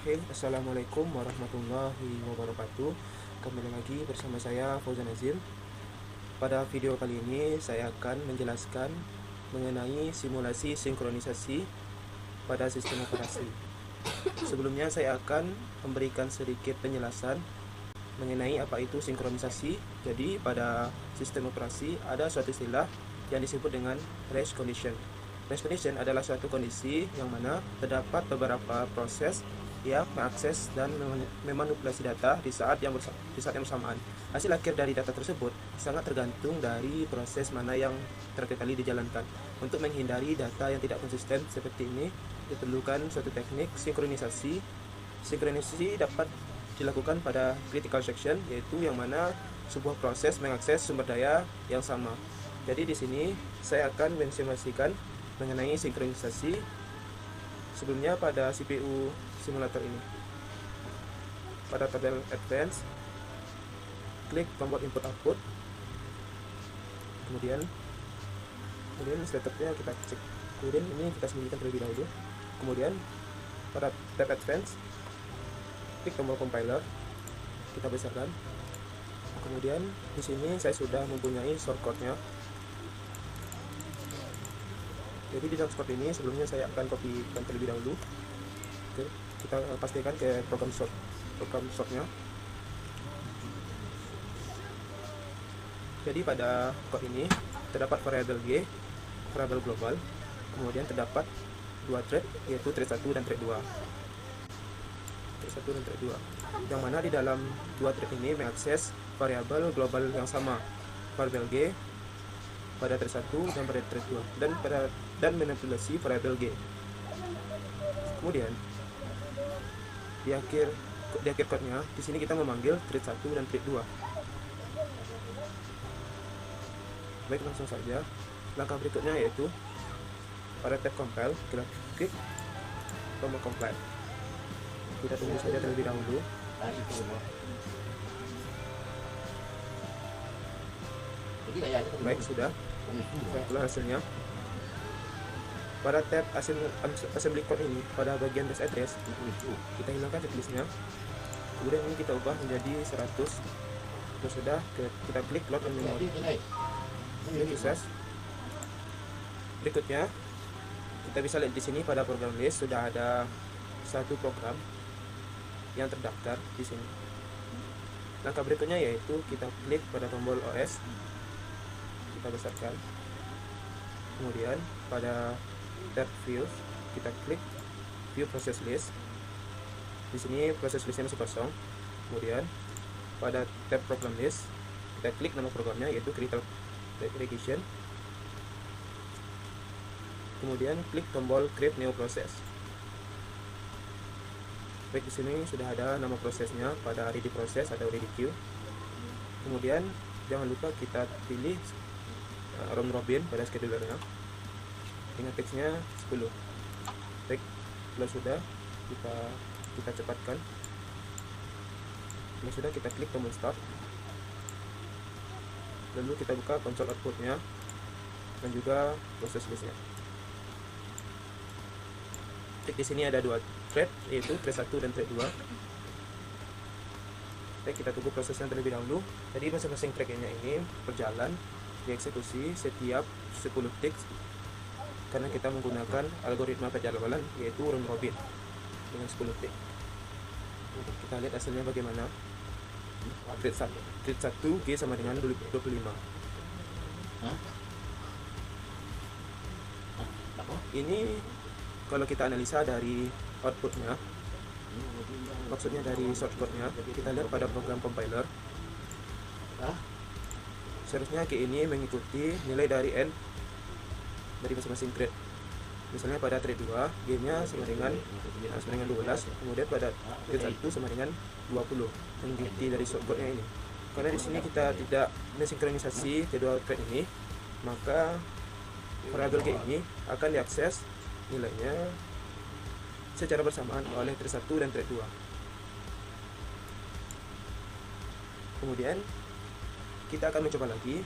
Bismillahirrahmanirrahim. Assalamualaikum warahmatullahi wabarakatuh. Kembali lagi bersama saya Fauzan Azim. Pada video kali ini saya akan menjelaskan mengenai simulasi sinkronisasi pada sistem operasi. Sebelumnya saya akan memberikan sedikit penjelasan mengenai apa itu sinkronisasi. Jadi pada sistem operasi ada suatu istilah yang disebut dengan race condition. Race condition adalah suatu kondisi yang mana terdapat beberapa proses yang mengakses dan memanipulasi data di saat yang bersamaan. Hasil akhir dari data tersebut sangat tergantung dari proses mana yang terakhir kali dijalankan. Untuk menghindari data yang tidak konsisten seperti ini, diperlukan suatu teknik sinkronisasi. Sinkronisasi dapat dilakukan pada critical section, yaitu yang mana sebuah proses mengakses sumber daya yang sama. Jadi di sini saya akan mensimulasikan mengenai sinkronisasi sebelumnya pada CPU simulator ini. Pada tabel advance, klik tombol input output, kemudian setupnya kita cek. Kemudian ini kita sembunyikan terlebih dahulu. Kemudian pada tab advance, klik tombol compiler, kita besarkan. Kemudian di sini saya sudah mempunyai shortcode-nya. Jadi di dalam shortcode ini sebelumnya saya akan copykan terlebih dahulu. Oke, kita pastikan ke program short-nya. Jadi pada code ini terdapat variabel G, variabel global, kemudian terdapat dua thread, yaitu thread 1 dan thread 2. Thread 1 dan thread 2. Yang mana di dalam dua thread ini mengakses variabel global yang sama, variabel G pada thread 1 dan pada thread 2, dan manipulasi variabel G. Kemudian di akhir code-nya di sini kita memanggil thread 1 dan thread 2. Baik, langsung saja. Langkah berikutnya yaitu pada tab compile, kita klik tombol compile. Kita tunggu saja terlebih dahulu. Baik, sudah. Itulah hasilnya. Pada tab assembly code ini, pada bagian base address, kita hilangkan checklistnya. Kemudian ini kita ubah menjadi 100. Itu sudah, kita klik load on memory. Ini sukses. Berikutnya, kita bisa lihat di sini pada program list sudah ada satu program yang terdaftar di sini. Langkah berikutnya yaitu kita klik pada tombol OS, kita besarkan. Kemudian pada tab view kita klik view process list. Di sini proses listnya masih kosong. Kemudian pada tab program list kita klik nama programnya yaitu critical regression. Kemudian klik tombol create new process. Baik, di sini sudah ada nama prosesnya pada ready process atau ready queue. Kemudian jangan lupa kita pilih round robin pada schedulernya dengan teksnya 10. Baik, kalau sudah kita cepatkan. Kalau sudah, kita klik tombol start, lalu kita buka konsol outputnya dan juga proses listnya. Di sini ada dua thread, yaitu thread 1 dan thread 2. Baik, kita tunggu prosesnya terlebih dahulu. Jadi masing-masing threadnya ini berjalan dieksekusi setiap 10 detik karena kita menggunakan algoritma penjadwalan yaitu round robin dengan 10 detik. Kita lihat hasilnya bagaimana. Thread 1 G sama dengan 25. Ini kalau kita analisa dari outputnya, maksudnya dari shortcode-nya, kita lihat pada program compiler. Seharusnya G ini mengikuti nilai dari N dari masing-masing thread. Misalnya pada thread 2 G-nya sama dengan 12, kemudian pada thread 1 sama dengan 20, mengikuti dari shortcode-nya ini. Karena di sini kita tidak mensinkronisasi kedua thread ini, maka variabel G ini akan diakses nilainya secara bersamaan oleh thread 1 dan thread 2. Kemudian kita akan mencoba lagi.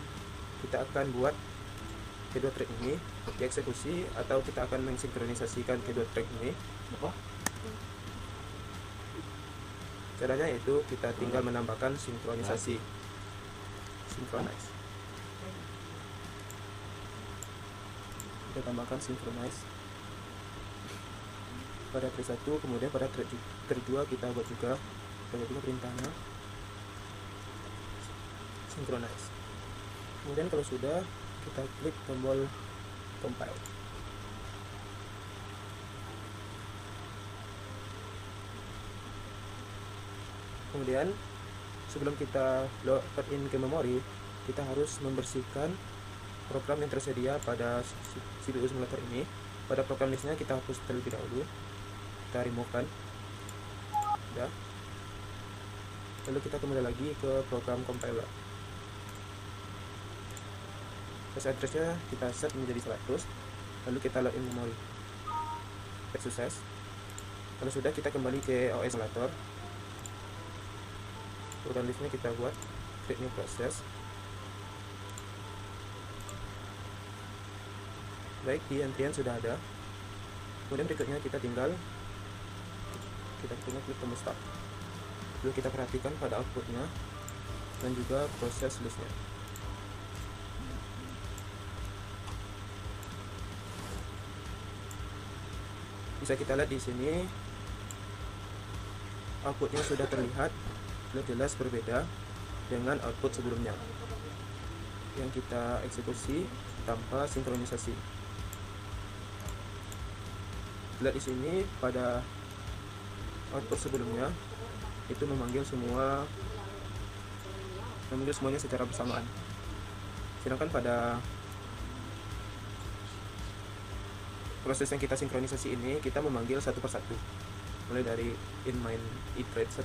Kita akan buat kedua thread ini dieksekusi, atau kita akan mensinkronisasikan kedua thread ini Caranya yaitu kita tinggal menambahkan sinkronisasi, synchronize. Kita tambahkan synchronize pada thread 1, kemudian pada thread 2 kita buat juga perintahnya synchronize. Kemudian kalau sudah, kita klik tombol compile. Kemudian sebelum kita login ke memori, kita harus membersihkan program yang tersedia pada CPU simulator ini. Pada program listnya kita hapus terlebih dahulu, kita remove kan. Udah. Lalu kita kembali lagi ke program compiler. Cache address-nya kita set menjadi 100, lalu kita login memori. Sukses. Kalau sudah, kita kembali ke OS simulator. Program listnya kita buat create new process. Baik, di antrian sudah ada. Kemudian berikutnya kita tinggal klik tombol start. Lalu kita perhatikan pada outputnya dan juga proses listnya. Bisa kita lihat di sini outputnya sudah terlihat jelas berbeda dengan output sebelumnya yang kita eksekusi tanpa sinkronisasi. Lihat di sini pada output sebelumnya itu memanggil semuanya secara bersamaan. Sedangkan pada proses yang kita sinkronisasi ini, kita memanggil satu persatu, mulai dari in main thread 1,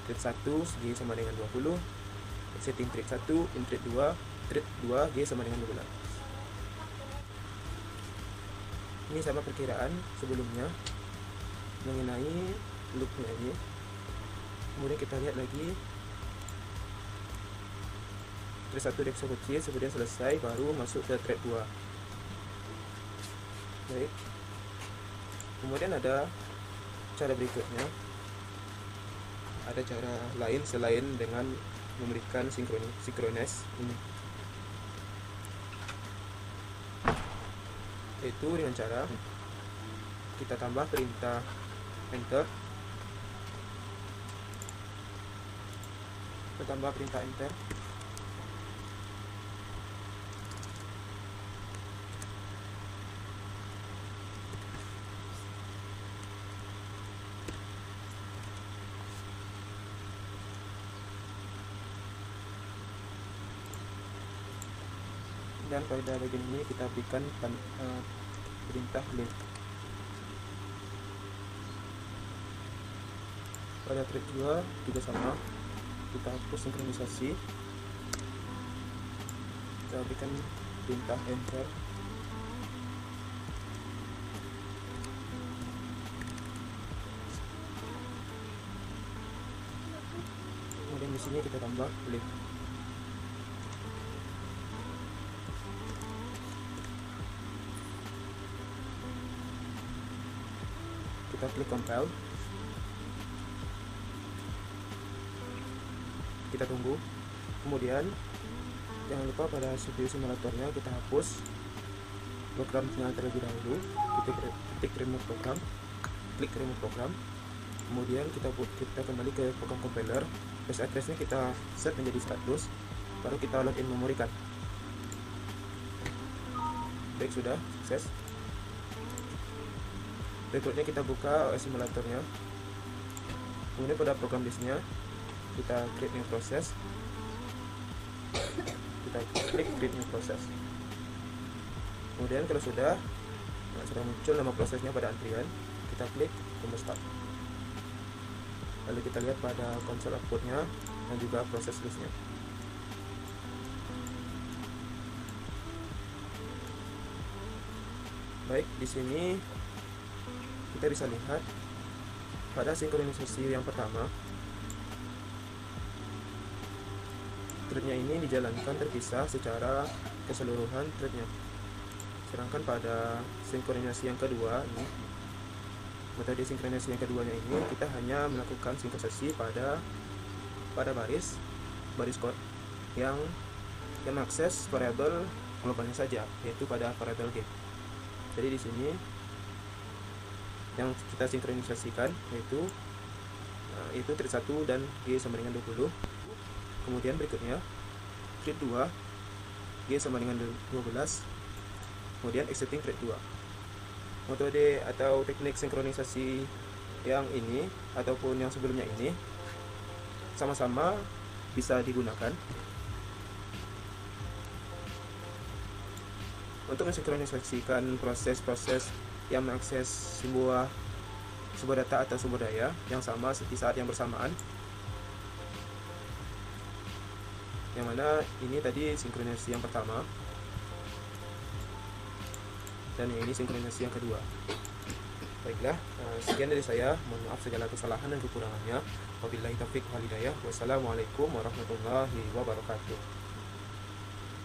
thread 1 G sama dengan 20, setting thread 1, in thread 2 G sama dengan 12. Ini sama perkiraan sebelumnya mengenai loopnya ini. Kemudian kita lihat lagi thread 1 dieksekusi, kemudian selesai, baru masuk ke thread 2. Baik. Kemudian ada cara berikutnya. Ada cara lain selain dengan memberikan synchronize ini, yaitu dengan cara kita tambah perintah enter. Kita tambah perintah enter. Dan pada bagian ini kita berikan perintah link. Pada thread 2 juga sama, kita hapus sinkronisasi, kita berikan perintah enter. Kemudian di sini kita tambah link. Kita klik compile, kita tunggu. Kemudian jangan lupa pada CPU simulatornya kita hapus programnya terlebih dahulu. Klik remove program, klik remove program. Kemudian kita kembali ke program compiler. Cache address-nya kita set menjadi 100, baru kita login memori kan. Baik, sudah sukses. Berikutnya kita buka OS simulatornya. Kemudian pada program listnya kita create new process. Kita klik create new process. Kemudian kalau sudah muncul nama prosesnya pada antrian, kita klik tombol start. Lalu kita lihat pada konsol outputnya dan juga proses listnya. Baik, di sini kita bisa lihat pada sinkronisasi yang pertama, threadnya ini dijalankan terpisah secara keseluruhan threadnya. Sedangkan pada sinkronisasi yang kedua ini Metode sinkronisasi yang keduanya ini kita hanya melakukan sinkronisasi pada baris code yang mengakses variabel globalnya saja, yaitu pada variabel g. Jadi di sini yang kita sinkronisasikan yaitu thread 1 dan g sama dengan 20. Kemudian berikutnya thread 2 g sama dengan 12. Kemudian exiting thread 2. Metode atau teknik sinkronisasi yang ini ataupun yang sebelumnya ini sama-sama bisa digunakan untuk mensinkronisasikan proses-proses yang mengakses sebuah data atau sumber daya yang sama di saat yang bersamaan. Yang mana ini tadi sinkronisasi yang pertama dan ini sinkronisasi yang kedua. Baiklah, sekian dari saya. Mohon maaf segala kesalahan dan kekurangannya. Wabillahi taufiq wal hidayah. Wassalamualaikum warahmatullahi wabarakatuh.